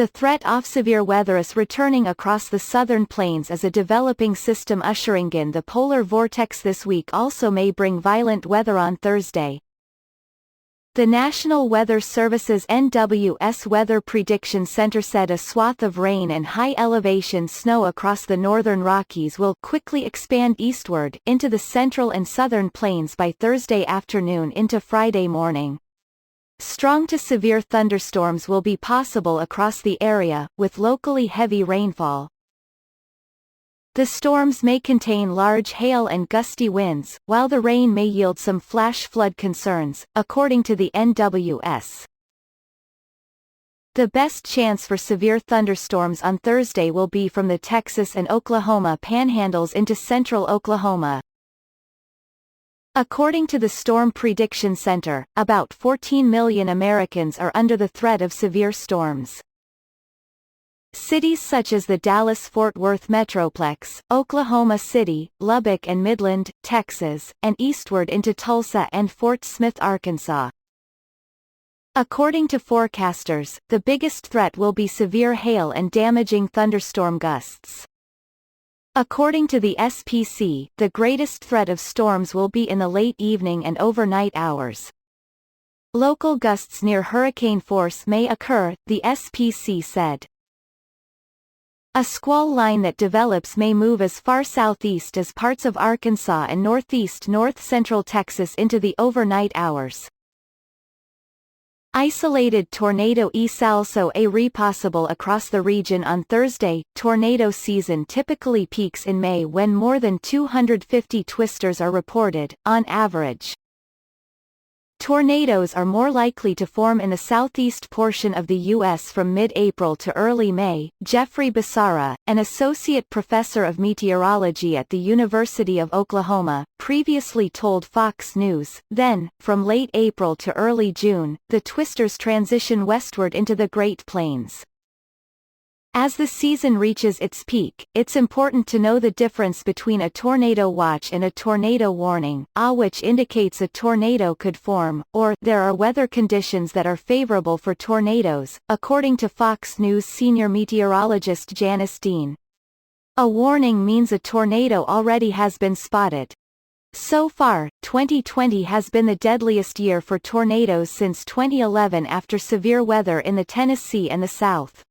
The threat ofsevere weatheris returning across the southern plains as a developing system usheringin the polar vortex this week also may bring violent weather on Thursday. The National Weather Service's NWS Weather Prediction Center said a swath of rain and high-elevation snow across the northern Rockies will quickly expand eastward into the central and southern plains by Thursday afternoon into Friday morning. Strong to severe thunderstorms will be possible across the area, with locally heavy rainfall. The storms may contain large hail and gusty winds, while the rain may yield some flash flood concerns, according to the NWS. The best chance for severe thunderstorms on Thursday will be from the Texas and Oklahoma panhandles into central Oklahoma. According to the Storm Prediction Center, about 14 million Americans are under the threat of severe storms. Cities such as the Dallas-Fort Worth Metroplex, Oklahoma City, Lubbock and Midland, Texas, and eastward into Tulsa and Fort Smith, Arkansas. According to forecasters, the biggest threat will be severe hail and damaging thunderstorm gusts. According to the SPC, the greatest threat of storms will be in the late evening and overnight hours. Local gusts near hurricane force may occur, the SPC said. A squall line that develops may move as far southeast as parts of Arkansas and northeast north-central Texas into the overnight hours. Isolated tornado also a possible across the region on Thursday. Tornado season typically peaks in May when more than 250 twisters are reported, on average. Tornadoes are more likely to form in the southeast portion of the U.S. from mid-April to early May, Jeffrey Becerra, an associate professor of meteorology at the University of Oklahoma, previously told Fox News. Then, from late April to early June, the twisters transition westward into the Great Plains. As the season reaches its peak, it's important to know the difference between a tornado watch and a tornado warning, which indicates a tornado could form, or there are weather conditions that are favorable for tornadoes, according to Fox News senior meteorologist Janice Dean. A warning means a tornado already has been spotted. So far, 2020 has been the deadliest year for tornadoes since 2011 after severe weather in the Tennessee and the South.